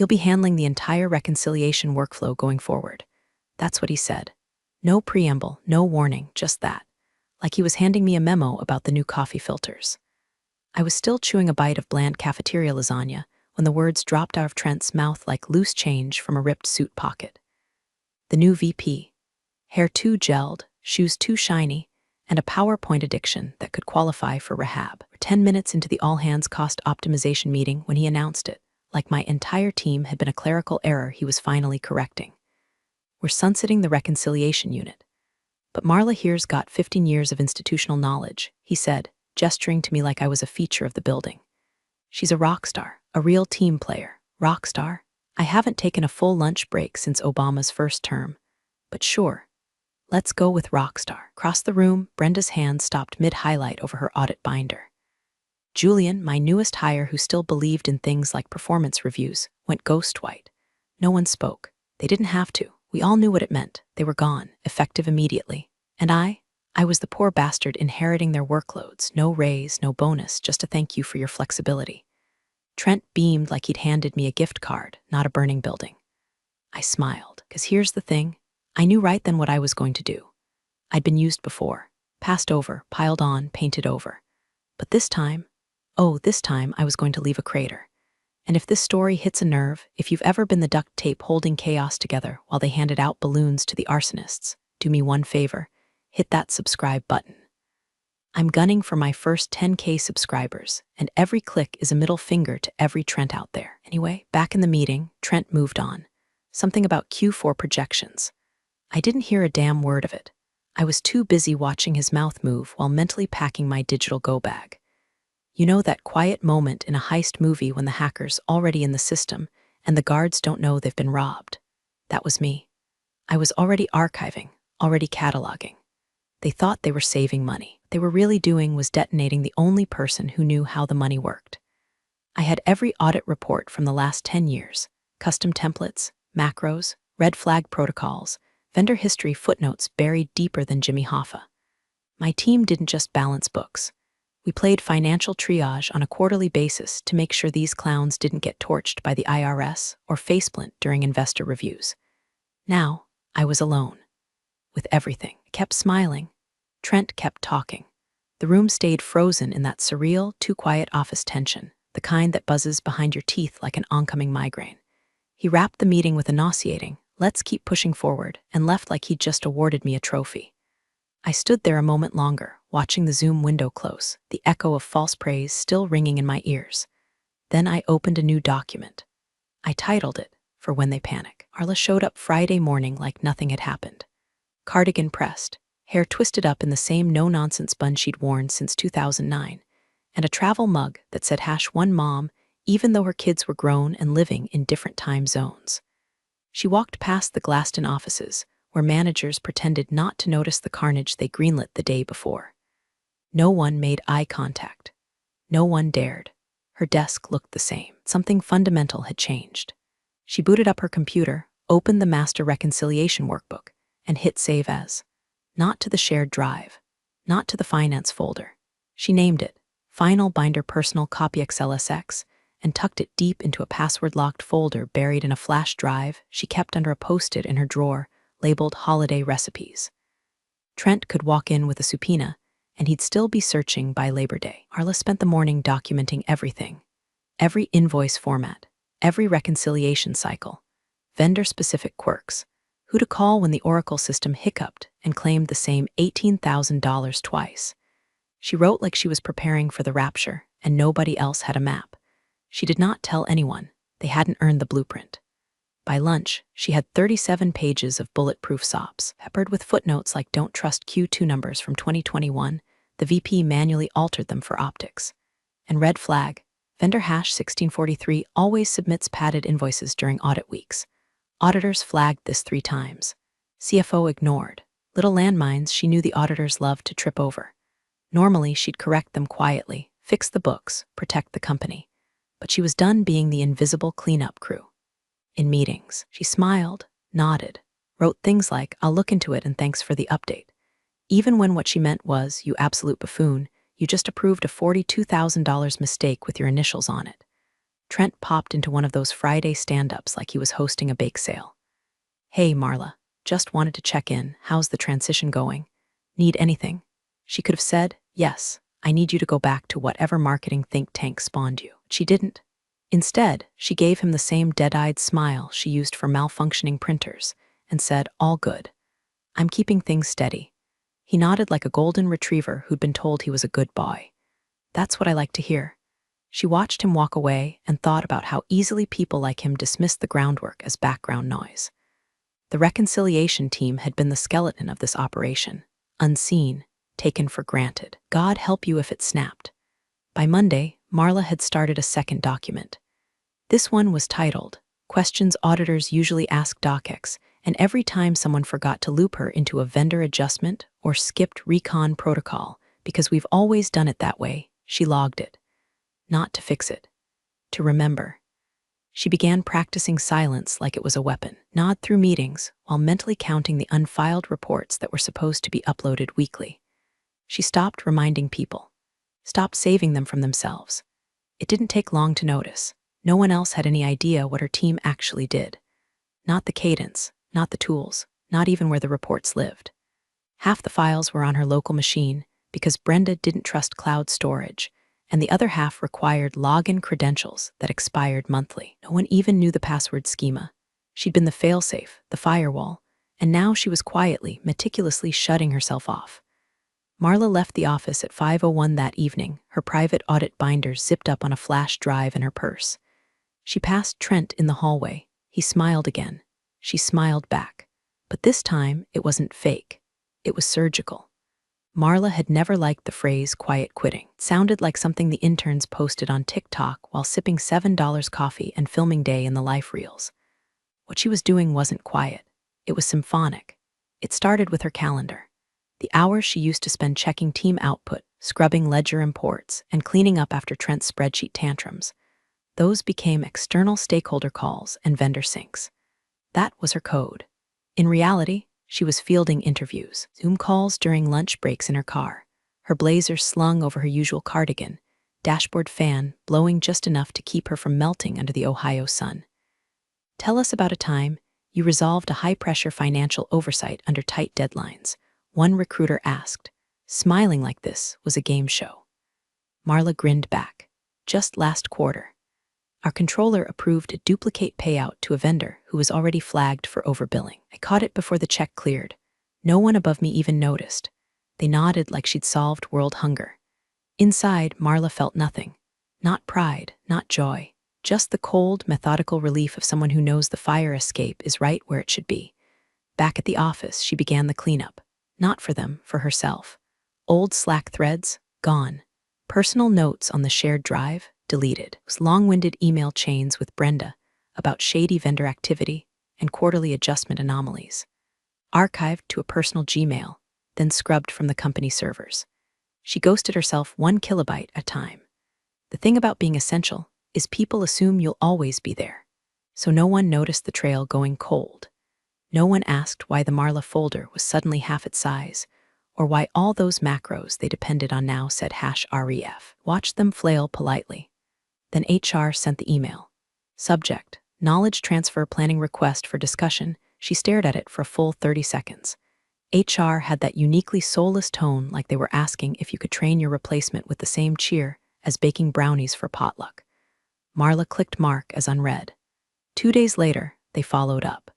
You'll be handling the entire reconciliation workflow going forward. That's what he said. No preamble, no warning, just that. Like he was handing me a memo about the new coffee filters. I was still chewing a bite of bland cafeteria lasagna when the words dropped out of Trent's mouth like loose change from a ripped suit pocket. The new VP. Hair too gelled, shoes too shiny, and a PowerPoint addiction that could qualify for rehab. 10 minutes into the all-hands cost optimization meeting when he announced it, like my entire team had been a clerical error he was finally correcting. We're sunsetting the reconciliation unit. But Marla here's got 15 years of institutional knowledge, he said, gesturing to me like I was a feature of the building. She's a rock star, a real team player. Rock star? I haven't taken a full lunch break since Obama's first term. But sure, let's go with rock star. Across the room, Brenda's hand stopped mid-highlight over her audit binder. Julian, my newest hire who still believed in things like performance reviews, went ghost white. No one spoke. They didn't have to. We all knew what it meant. They were gone, effective immediately. And I was the poor bastard inheriting their workloads. No raise, no bonus, just a thank you for your flexibility. Trent beamed like he'd handed me a gift card, not a burning building. I smiled, because here's the thing. I knew right then what I was going to do. I'd been used before, passed over, piled on, painted over. But this time I was going to leave a crater. And if this story hits a nerve, if you've ever been the duct tape holding chaos together while they handed out balloons to the arsonists, do me one favor, hit that subscribe button. I'm gunning for my first 10K subscribers, and every click is a middle finger to every Trent out there. Anyway, back in the meeting, Trent moved on. Something about Q4 projections. I didn't hear a damn word of it. I was too busy watching his mouth move while mentally packing my digital go bag. You know that quiet moment in a heist movie when the hacker's already in the system and the guards don't know they've been robbed? That was me. I was already archiving, already cataloging. They thought they were saving money. What they were really doing was detonating the only person who knew how the money worked. I had every audit report from the last 10 years, custom templates, macros, red flag protocols, vendor history footnotes buried deeper than Jimmy Hoffa. My team didn't just balance books. We played financial triage on a quarterly basis to make sure these clowns didn't get torched by the IRS or faceplint during investor reviews. Now, I was alone. With everything. I kept smiling. Trent kept talking. The room stayed frozen in that surreal, too-quiet office tension, the kind that buzzes behind your teeth like an oncoming migraine. He wrapped the meeting with a nauseating, "Let's keep pushing forward," and left like he'd just awarded me a trophy. I stood there a moment longer, watching the Zoom window close, the echo of false praise still ringing in my ears. Then I opened a new document. I titled it, "For When They Panic." Marla showed up Friday morning like nothing had happened. Cardigan pressed, hair twisted up in the same no-nonsense bun she'd worn since 2009, and a travel mug that said #1mom, even though her kids were grown and living in different time zones. She walked past the glassed-in offices, where managers pretended not to notice the carnage they greenlit the day before. No one made eye contact. No one dared. Her desk looked the same. Something fundamental had changed. She booted up her computer, opened the master reconciliation workbook, and hit save as. Not to the shared drive. Not to the finance folder. She named it, Final Binder Personal Copy XLSX, and tucked it deep into a password-locked folder buried in a flash drive she kept under a post-it in her drawer, labeled Holiday Recipes. Trent could walk in with a subpoena, and he'd still be searching by Labor Day. Marla spent the morning documenting everything. Every invoice format, every reconciliation cycle, vendor-specific quirks, who to call when the Oracle system hiccuped and claimed the same $18,000 twice. She wrote like she was preparing for the rapture, and nobody else had a map. She did not tell anyone. They hadn't earned the blueprint. By lunch, she had 37 pages of bulletproof SOPs, peppered with footnotes like "Don't trust Q2 numbers from 2021, the VP manually altered them for optics." And red flag, vendor #1643 always submits padded invoices during audit weeks. Auditors flagged this 3 times. CFO ignored. Little landmines she knew the auditors loved to trip over. Normally, she'd correct them quietly, fix the books, protect the company. But she was done being the invisible cleanup crew. In meetings, she smiled, nodded, wrote things like, "I'll look into it and thanks for the update," even when what she meant was, "You absolute buffoon, you just approved a $42,000 mistake with your initials on it." Trent popped into one of those Friday stand-ups like he was hosting a bake sale. "Hey, Marla, just wanted to check in. How's the transition going? Need anything?" She could have said, "Yes, I need you to go back to whatever marketing think tank spawned you." She didn't. Instead, she gave him the same dead-eyed smile she used for malfunctioning printers and said, "All good. I'm keeping things steady." He nodded like a golden retriever who'd been told he was a good boy. "That's what I like to hear." She watched him walk away and thought about how easily people like him dismissed the groundwork as background noise. The reconciliation team had been the skeleton of this operation, unseen, taken for granted. God help you if it snapped. By Monday, Marla had started a second document. This one was titled, "Questions Auditors Usually Ask DocX," and every time someone forgot to loop her into a vendor adjustment or skipped recon protocol, because we've always done it that way, she logged it. Not to fix it. To remember. She began practicing silence like it was a weapon, nod through meetings while mentally counting the unfiled reports that were supposed to be uploaded weekly. She stopped reminding people, stopped saving them from themselves. It didn't take long to notice. No one else had any idea what her team actually did. Not the cadence, not the tools, not even where the reports lived. Half the files were on her local machine because Brenda didn't trust cloud storage, and the other half required login credentials that expired monthly. No one even knew the password schema. She'd been the failsafe, the firewall, and now she was quietly, meticulously shutting herself off. Marla left the office at 5:01 that evening, her private audit binder zipped up on a flash drive in her purse. She passed Trent in the hallway. He smiled again. She smiled back. But this time, it wasn't fake. It was surgical. Marla had never liked the phrase quiet quitting. It sounded like something the interns posted on TikTok while sipping $7 coffee and filming day in the life reels. What she was doing wasn't quiet. It was symphonic. It started with her calendar. The hours she used to spend checking team output, scrubbing ledger imports, and cleaning up after Trent's spreadsheet tantrums. Those became external stakeholder calls and vendor syncs. That was her code. In reality, she was fielding interviews, Zoom calls during lunch breaks in her car, her blazer slung over her usual cardigan, dashboard fan blowing just enough to keep her from melting under the Ohio sun. "Tell us about a time you resolved a high-pressure financial oversight under tight deadlines," one recruiter asked. Smiling like this was a game show. Marla grinned back. "Just last quarter. Our controller approved a duplicate payout to a vendor who was already flagged for overbilling. I caught it before the check cleared. No one above me even noticed. They nodded like she'd solved world hunger." Inside, Marla felt nothing. Not pride, not joy. Just the cold, methodical relief of someone who knows the fire escape is right where it should be. Back at the office, she began the cleanup. Not for them, for herself. Old Slack threads, gone. Personal notes on the shared drive, deleted. It was long-winded email chains with Brenda about shady vendor activity and quarterly adjustment anomalies. Archived to a personal Gmail, then scrubbed from the company servers. She ghosted herself 1 kilobyte at a time. The thing about being essential is people assume you'll always be there. So no one noticed the trail going cold. No one asked why the Marla folder was suddenly half its size, or why all those macros they depended on now said #ref. Watched them flail politely. Then HR sent the email. Subject, knowledge transfer planning request for discussion. She stared at it for a full 30 seconds. HR had that uniquely soulless tone like they were asking if you could train your replacement with the same cheer as baking brownies for potluck. Marla clicked mark as unread. 2 days later, they followed up.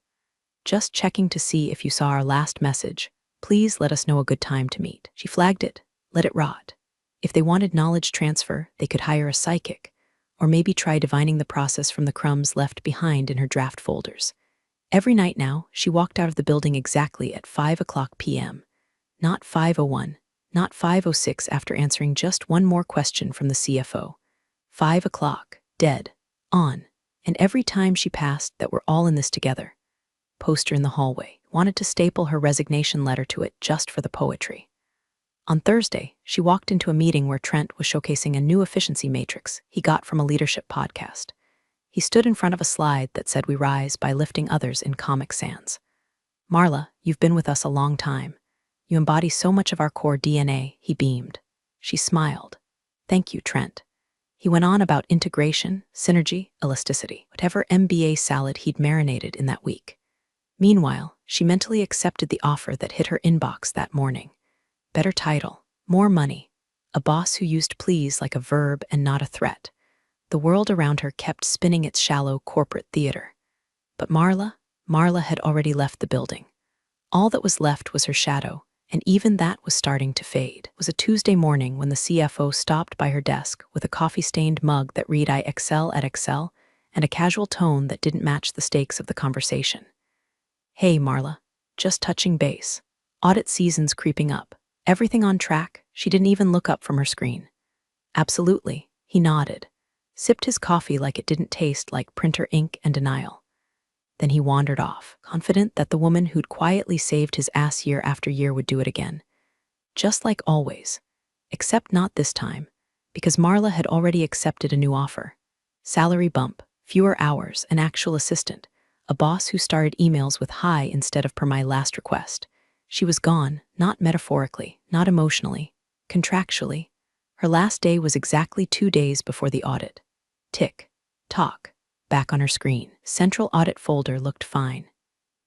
"Just checking to see if you saw our last message. Please let us know a good time to meet." She flagged it. Let it rot. If they wanted knowledge transfer, they could hire a psychic, or maybe try divining the process from the crumbs left behind in her draft folders. Every night now, she walked out of the building exactly at 5:00 p.m. Not 5:01, not 5:06 after answering just one more question from the CFO. 5:00, dead, on. And every time she passed that we're all in this together. Poster in the hallway, wanted to staple her resignation letter to it just for the poetry. On Thursday, she walked into a meeting where Trent was showcasing a new efficiency matrix he got from a leadership podcast. He stood in front of a slide that said we rise by lifting others in Comic Sans. "Marla, you've been with us a long time. You embody so much of our core DNA," he beamed. She smiled. "Thank you, Trent." He went on about integration, synergy, elasticity, whatever MBA salad he'd marinated in that week. Meanwhile, she mentally accepted the offer that hit her inbox that morning. Better title, more money, a boss who used please like a verb and not a threat. The world around her kept spinning its shallow corporate theater. But Marla had already left the building. All that was left was her shadow, and even that was starting to fade. It was a Tuesday morning when the CFO stopped by her desk with a coffee-stained mug that read "I excel at Excel" and a casual tone that didn't match the stakes of the conversation. "Hey, Marla, just touching base. Audit season's creeping up. Everything on track?" She didn't even look up from her screen. "Absolutely," he nodded, sipped his coffee like it didn't taste like printer ink and denial. Then he wandered off, confident that the woman who'd quietly saved his ass year after year would do it again. Just like always. Except not this time, because Marla had already accepted a new offer. Salary bump, fewer hours, an actual assistant, a boss who started emails with "hi" instead of "per my last request." She was gone, not metaphorically, not emotionally, contractually. Her last day was exactly 2 days before the audit. Tick, tock. Back on her screen, central audit folder looked fine.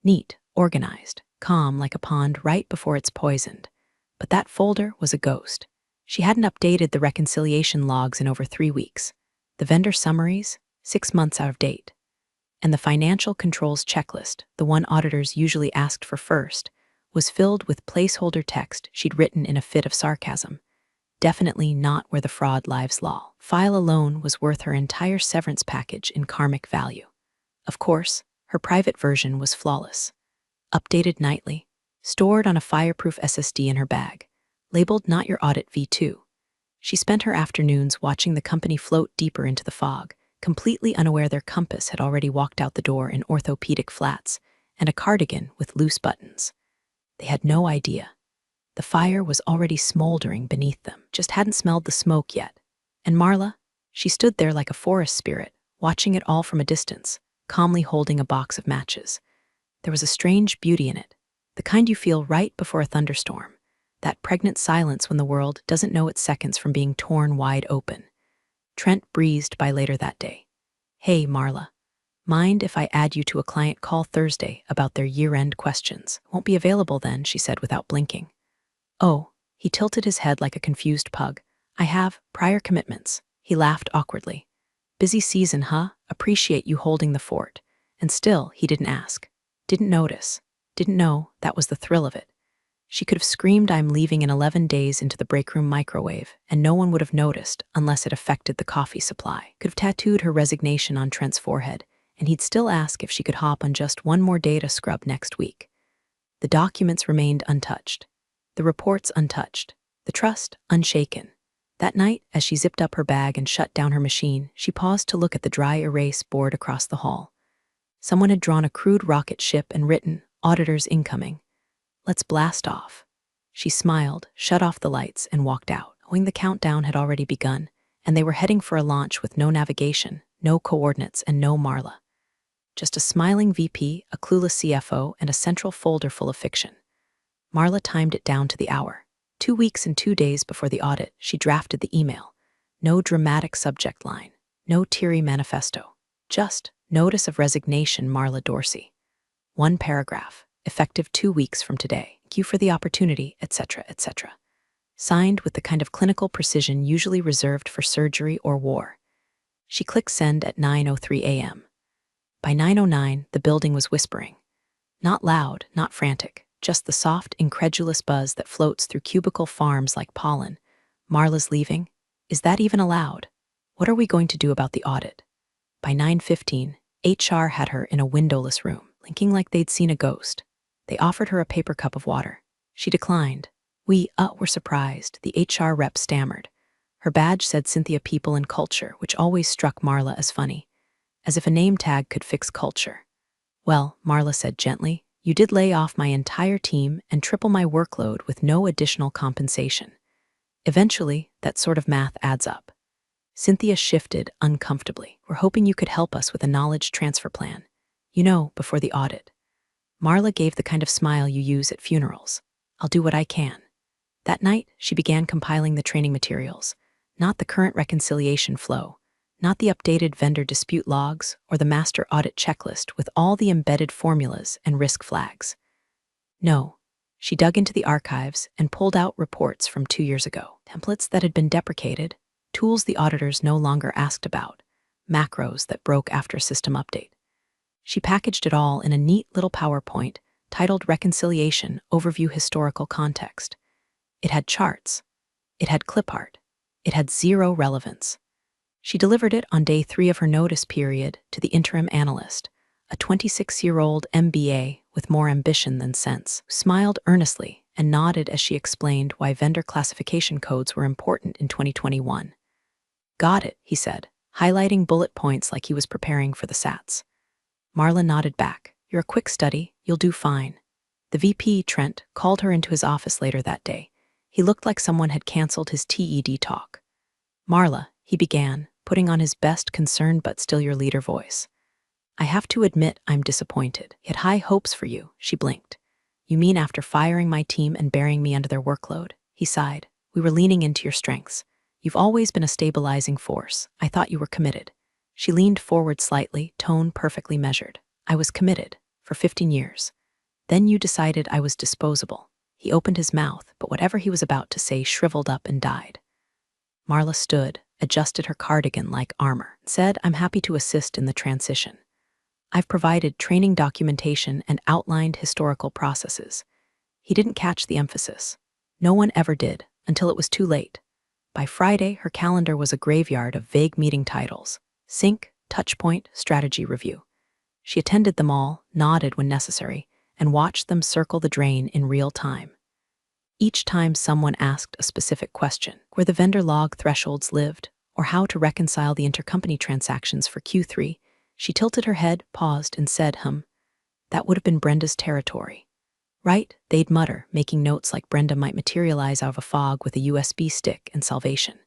Neat, organized, calm like a pond right before it's poisoned. But that folder was a ghost. She hadn't updated the reconciliation logs in over 3 weeks. The vendor summaries, 6 months out of date. And the financial controls checklist, the one auditors usually asked for first, was filled with placeholder text she'd written in a fit of sarcasm. Definitely not where the fraud lives, lol. File alone was worth her entire severance package in karmic value. Of course, her private version was flawless. Updated nightly, stored on a fireproof SSD in her bag, labeled "Not Your Audit V2." She spent her afternoons watching the company float deeper into the fog, completely unaware their compass had already walked out the door in orthopedic flats and a cardigan with loose buttons. They had no idea. The fire was already smoldering beneath them, just hadn't smelled the smoke yet. And Marla? She stood there like a forest spirit, watching it all from a distance, calmly holding a box of matches. There was a strange beauty in it, the kind you feel right before a thunderstorm, that pregnant silence when the world doesn't know its seconds from being torn wide open. Trent breezed by later that day. "Hey, Marla. Mind if I add you to a client call Thursday about their year-end questions? Won't be available then," she said without blinking. "Oh," he tilted his head like a confused pug. "I have prior commitments." He laughed awkwardly. "Busy season, huh? Appreciate you holding the fort." And still, he didn't ask. Didn't notice. Didn't know. That was the thrill of it. She could have screamed "I'm leaving in 11 days" into the break room microwave, and no one would have noticed unless it affected the coffee supply. Could have tattooed her resignation on Trent's forehead, and he'd still ask if she could hop on just one more day to scrub next week. The documents remained untouched. The reports untouched. The trust unshaken. That night, as she zipped up her bag and shut down her machine, she paused to look at the dry erase board across the hall. Someone had drawn a crude rocket ship and written, "Auditors incoming. Let's blast off." She smiled, shut off the lights, and walked out, knowing the countdown had already begun, and they were heading for a launch with no navigation, no coordinates, and no Marla. Just a smiling VP, a clueless CFO, and a central folder full of fiction. Marla timed it down to the hour. 2 weeks and 2 days before the audit, she drafted the email. No dramatic subject line, no teary manifesto, just "Notice of Resignation, Marla Dorsey." One paragraph, effective 2 weeks from today. Thank you for the opportunity, etc., etc. Signed with the kind of clinical precision usually reserved for surgery or war. She clicked send at 9:03 a.m. By 9:09, the building was whispering. Not loud, not frantic, just the soft, incredulous buzz that floats through cubicle farms like pollen. "Marla's leaving? Is that even allowed? What are we going to do about the audit?" By 9:15, HR had her in a windowless room, blinking like they'd seen a ghost. They offered her a paper cup of water. She declined. "We were surprised," the HR rep stammered. Her badge said Cynthia People and Culture, which always struck Marla as funny. As if a name tag could fix culture. "Well," Marla said gently, "you did lay off my entire team and triple my workload with no additional compensation. Eventually, that sort of math adds up." Cynthia shifted uncomfortably. "We're hoping you could help us with a knowledge transfer plan. You know, before the audit." Marla gave the kind of smile you use at funerals. "I'll do what I can." That night, she began compiling the training materials. not the current reconciliation flow, not the updated vendor dispute logs or the master audit checklist with all the embedded formulas and risk flags. No, she dug into the archives and pulled out reports from 2 years ago, templates that had been deprecated, tools the auditors no longer asked about, macros that broke after a system update. She packaged it all in a neat little PowerPoint titled Reconciliation Overview Historical Context. It had charts. It had clip art. It had zero relevance. She delivered it on day 3 of her notice period to the interim analyst, a 26-year-old MBA with more ambition than sense, who smiled earnestly and nodded as she explained why vendor classification codes were important in 2021. Got it, he said, highlighting bullet points like he was preparing for the SATs. Marla nodded back. You're a quick study, you'll do fine. The VP, Trent, called her into his office later that day. He looked like someone had canceled his TED talk. Marla, he began, putting on his best concerned but still your leader voice. I have to admit I'm disappointed. He had high hopes for you, she blinked. You mean after firing my team and burying me under their workload? He sighed. We were leaning into your strengths. You've always been a stabilizing force. I thought you were committed. She leaned forward slightly, tone perfectly measured. I was committed, for 15 years. Then you decided I was disposable. He opened his mouth, but whatever he was about to say shriveled up and died. Marla stood, adjusted her cardigan like armor, and said, I'm happy to assist in the transition. I've provided training documentation and outlined historical processes. He didn't catch the emphasis. No one ever did, until it was too late. By Friday, her calendar was a graveyard of vague meeting titles. Sync, Touchpoint, Strategy Review. She attended them all, nodded when necessary, and watched them circle the drain in real time. Each time someone asked a specific question, where the vendor log thresholds lived, or how to reconcile the intercompany transactions for Q3, she tilted her head, paused, and said, that would have been Brenda's territory. Right, they'd mutter, making notes like Brenda might materialize out of a fog with a USB stick and salvation.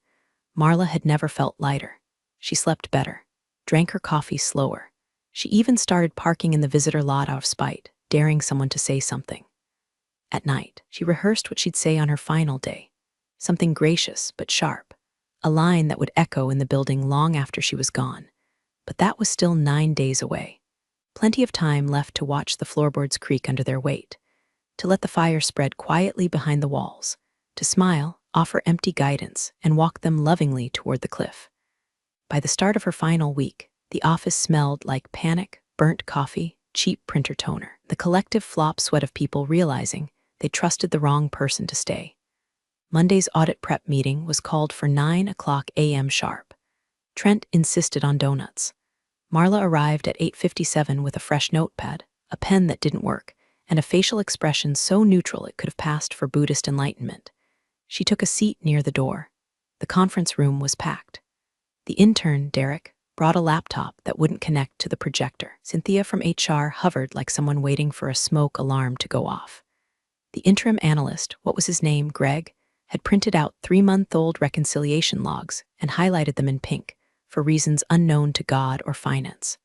Marla had never felt lighter. She slept better, drank her coffee slower. She even started parking in the visitor lot out of spite, daring someone to say something. At night, she rehearsed what she'd say on her final day. Something gracious but sharp. A line that would echo in the building long after she was gone. But that was still 9 days away. Plenty of time left to watch the floorboards creak under their weight, to let the fire spread quietly behind the walls, to smile, offer empty guidance, and walk them lovingly toward the cliff. By the start of her final week, the office smelled like panic, burnt coffee, cheap printer toner, the collective flop sweat of people realizing they trusted the wrong person to stay. Monday's audit prep meeting was called for 9:00 a.m. sharp. Trent insisted on donuts. Marla arrived at 8:57 with a fresh notepad, a pen that didn't work, and a facial expression so neutral it could have passed for Buddhist enlightenment. She took a seat near the door. The conference room was packed. The intern, Derek, brought a laptop that wouldn't connect to the projector. Cynthia from HR hovered like someone waiting for a smoke alarm to go off. The interim analyst, what was his name, Greg, had printed out 3-month-old reconciliation logs and highlighted them in pink, for reasons unknown to God or finance.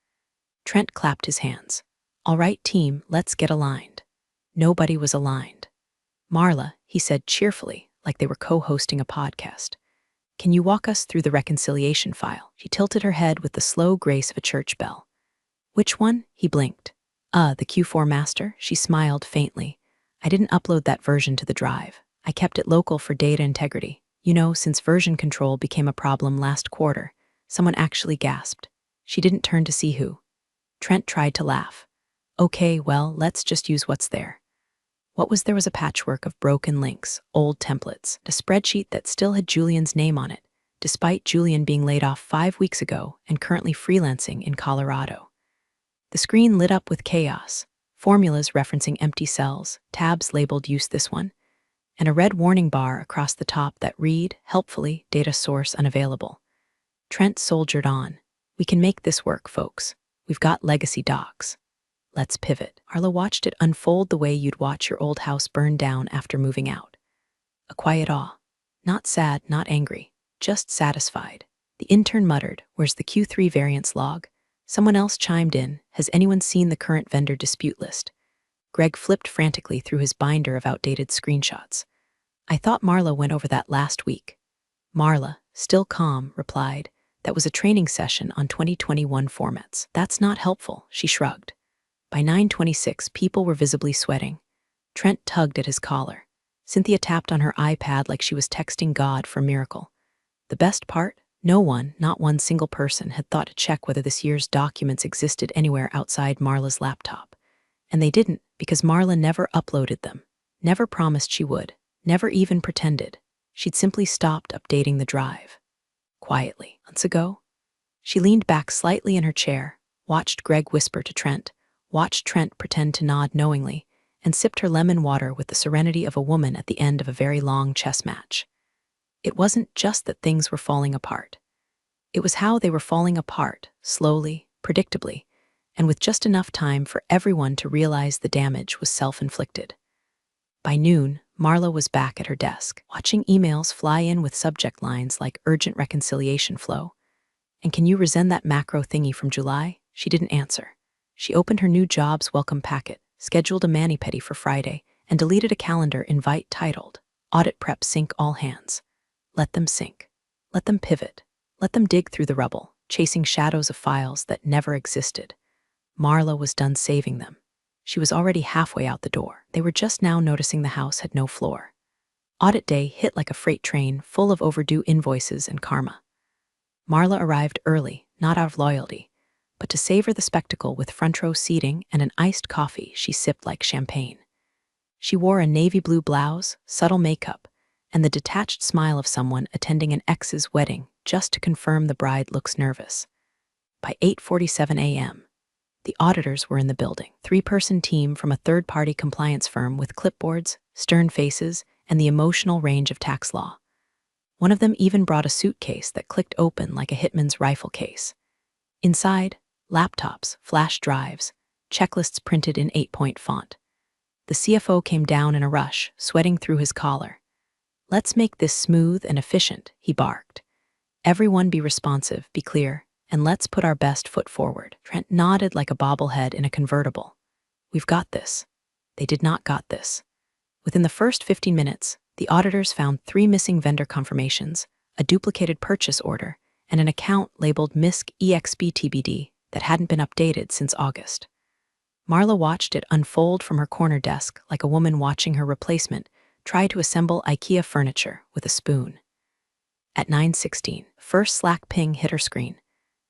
Trent clapped his hands. All right, team, let's get aligned. Nobody was aligned. Marla, he said cheerfully, like they were co-hosting a podcast. Can you walk us through the reconciliation file? She tilted her head with the slow grace of a church bell. Which one? He blinked. The Q4 master, she smiled faintly. I didn't upload that version to the drive. I kept it local for data integrity. You know, since version control became a problem last quarter, someone actually gasped. She didn't turn to see who. Trent tried to laugh. Okay, well, let's just use what's there. What was there was a patchwork of broken links, old templates, a spreadsheet that still had Julian's name on it, despite Julian being laid off 5 weeks ago and currently freelancing in Colorado. The screen lit up with chaos, formulas referencing empty cells, tabs labeled use this one, and a red warning bar across the top that read, helpfully, data source unavailable. Trent soldiered on. We can make this work, folks. We've got legacy docs. Let's pivot. Marla watched it unfold the way you'd watch your old house burn down after moving out. A quiet awe. Not sad, not angry, just satisfied. The intern muttered, where's the Q3 variance log? Someone else chimed in, has anyone seen the current vendor dispute list? Greg flipped frantically through his binder of outdated screenshots. I thought Marla went over that last week. Marla, still calm, replied, "That was a training session on 2021 formats. That's not helpful," she shrugged. By 9:26, people were visibly sweating. Trent tugged at his collar. Cynthia tapped on her iPad like she was texting God for a miracle. The best part? No one, not one single person, had thought to check whether this year's documents existed anywhere outside Marla's laptop. And they didn't, because Marla never uploaded them, never promised she would, never even pretended. She'd simply stopped updating the drive. Quietly, months ago. She leaned back slightly in her chair, watched Greg whisper to Trent, watched Trent pretend to nod knowingly, and sipped her lemon water with the serenity of a woman at the end of a very long chess match. It wasn't just that things were falling apart. It was how they were falling apart, slowly, predictably, and with just enough time for everyone to realize the damage was self-inflicted. By noon, Marla was back at her desk, watching emails fly in with subject lines like urgent reconciliation flow. "And can you resend that macro thingy from July?" She didn't answer. She opened her new job's welcome packet, scheduled a mani-pedi for Friday, and deleted a calendar invite titled, "Audit Prep Sync All Hands." Let them sink. Let them pivot. Let them dig through the rubble, chasing shadows of files that never existed. Marla was done saving them. She was already halfway out the door. They were just now noticing the house had no floor. Audit day hit like a freight train full of overdue invoices and karma. Marla arrived early, not out of loyalty, but to savor the spectacle with front row seating and an iced coffee she sipped like champagne. She wore a navy blue blouse, subtle makeup, and the detached smile of someone attending an ex's wedding just to confirm the bride looks nervous. By 8:47 a.m., the auditors were in the building, three-person team from a third-party compliance firm with clipboards, stern faces, and the emotional range of tax law. One of them even brought a suitcase that clicked open like a hitman's rifle case. Inside, laptops, flash drives, checklists printed in 8-point font. The CFO came down in a rush, sweating through his collar. "Let's make this smooth and efficient," he barked. "Everyone be responsive, be clear, and let's put our best foot forward." Trent nodded like a bobblehead in a convertible. "We've got this." They did not got this. Within the first 15 minutes, the auditors found 3 missing vendor confirmations, a duplicated purchase order, and an account labeled MISC EXP that hadn't been updated since August. Marla watched it unfold from her corner desk like a woman watching her replacement try to assemble IKEA furniture with a spoon. At 9:16, first Slack ping hit her screen.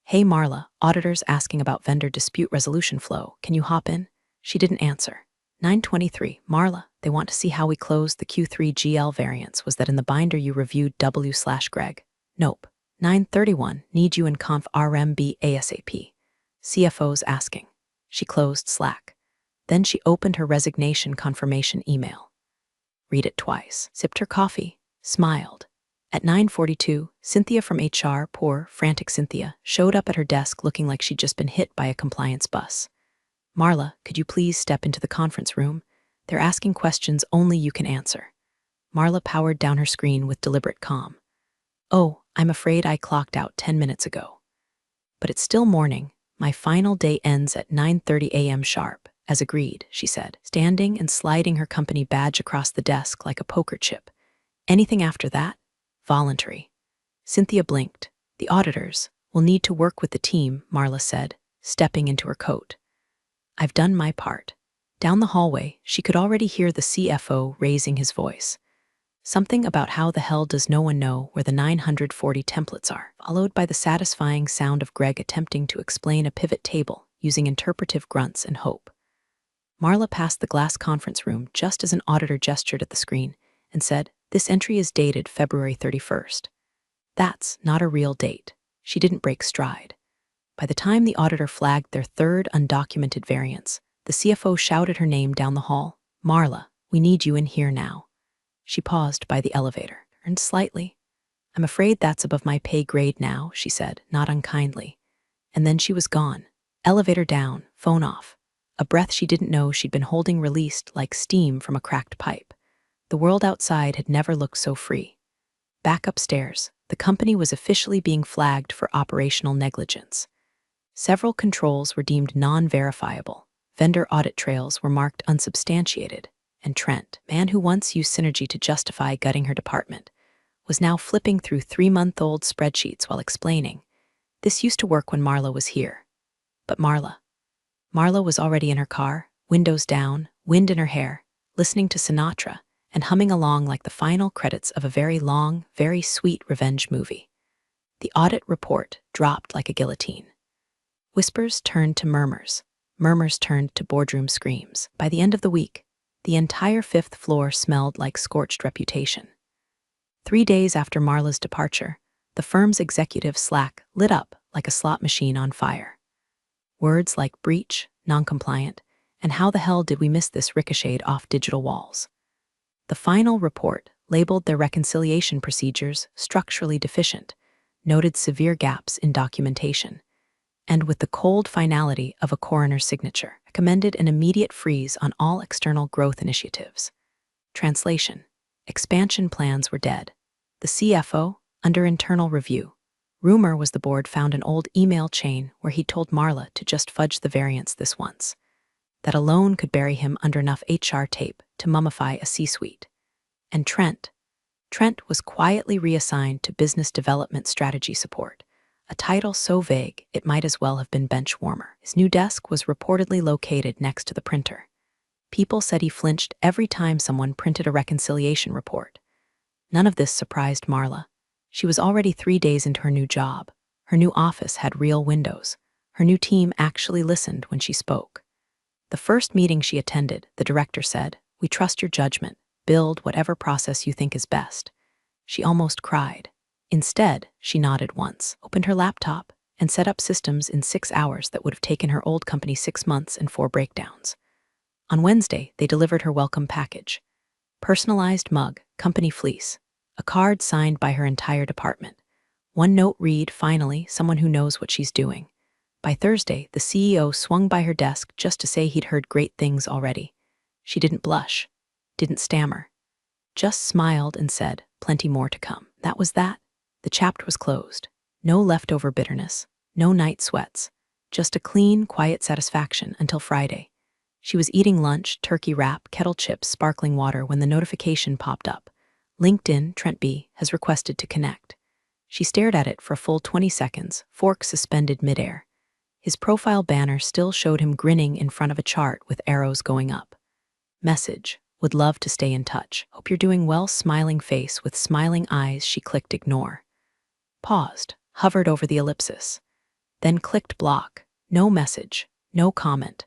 "Hey Marla, auditors asking about vendor dispute resolution flow. Can you hop in?" She didn't answer. 9:23, "Marla, they want to see how we closed the Q3 GL variance. Was that in the binder you reviewed W/Greg?" "Nope." 9:31, "Need you in conf RMB ASAP." CFO's asking. She closed Slack. Then she opened her resignation confirmation email. Read it twice, sipped her coffee, smiled. At 9:42, Cynthia from HR, poor, frantic Cynthia, showed up at her desk looking like she'd just been hit by a compliance bus. "Marla, could you please step into the conference room? They're asking questions only you can answer." Marla powered down her screen with deliberate calm. "Oh, I'm afraid I clocked out 10 minutes ago. But it's still morning. My final day ends at 9:30 a.m. sharp, as agreed," she said, standing and sliding her company badge across the desk like a poker chip. "Anything after that? Voluntary." Cynthia blinked. "The auditors will need to work with the team," Marla said, stepping into her coat. "I've done my part." Down the hallway, she could already hear the CFO raising his voice. Something about how the hell does no one know where the 940 templates are, followed by the satisfying sound of Greg attempting to explain a pivot table using interpretive grunts and hope. Marla passed the glass conference room just as an auditor gestured at the screen and said, "This entry is dated February 31st. That's not a real date." She didn't break stride. By the time the auditor flagged their third undocumented variance, the CFO shouted her name down the hall. "Marla, we need you in here now." She paused by the elevator, turned slightly. "I'm afraid that's above my pay grade now," she said, not unkindly. And then she was gone. Elevator down, phone off. A breath she didn't know she'd been holding released like steam from a cracked pipe. The world outside had never looked so free. Back upstairs, the company was officially being flagged for operational negligence. Several controls were deemed non-verifiable. Vendor audit trails were marked unsubstantiated. And Trent, man who once used synergy to justify gutting her department, was now flipping through 3-month-old spreadsheets while explaining, "This used to work when Marla was here." But Marla was already in her car, windows down, wind in her hair, listening to Sinatra and humming along like the final credits of a very long, very sweet revenge movie. The audit report dropped like a guillotine. Whispers turned to murmurs. Murmurs turned to boardroom screams. By the end of the week, the entire 5th floor smelled like scorched reputation. 3 days after Marla's departure, the firm's executive Slack lit up like a slot machine on fire. Words like breach, non-compliant, and how the hell did we miss this ricocheted off digital walls. The final report labeled their reconciliation procedures structurally deficient, noted severe gaps in documentation, and with the cold finality of a coroner's signature, recommended an immediate freeze on all external growth initiatives. Translation: expansion plans were dead. The CFO, under internal review. Rumor was the board found an old email chain where he told Marla to just fudge the variance this once. That alone could bury him under enough HR tape to mummify a C-suite. And Trent was quietly reassigned to business development strategy support, a title so vague it might as well have been bench warmer. His new desk was reportedly located next to the printer. People said he flinched every time someone printed a reconciliation report. None of this surprised Marla. She was already 3 days into her new job. Her new office had real windows. Her new team actually listened when she spoke. The first meeting she attended, the director said, "We trust your judgment. Build whatever process you think is best." She almost cried. Instead, she nodded once, opened her laptop, and set up systems in 6 hours that would have taken her old company 6 months and 4 breakdowns. On Wednesday, they delivered her welcome package. Personalized mug, company fleece, a card signed by her entire department. One note read, "Finally, someone who knows what she's doing." By Thursday, the CEO swung by her desk just to say he'd heard great things already. She didn't blush, didn't stammer, just smiled and said, "Plenty more to come." That was that. The chapter was closed. No leftover bitterness, no night sweats, just a clean, quiet satisfaction until Friday. She was eating lunch, turkey wrap, kettle chips, sparkling water when the notification popped up. LinkedIn, Trent B. has requested to connect. She stared at it for a full 20 seconds, fork suspended midair. His profile banner still showed him grinning in front of a chart with arrows going up. Message: would love to stay in touch. Hope you're doing well. Smiling face with smiling eyes. She clicked ignore. Paused, hovered over the ellipsis. Then clicked block. No message, no comment.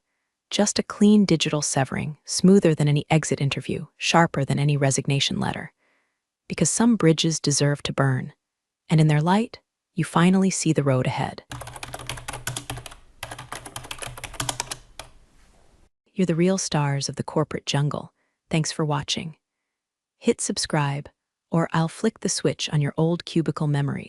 Just a clean digital severing, smoother than any exit interview, sharper than any resignation letter. Because some bridges deserve to burn, and in their light, you finally see the road ahead. You're the real stars of the corporate jungle. Thanks for watching. Hit subscribe, or I'll flick the switch on your old cubicle memories.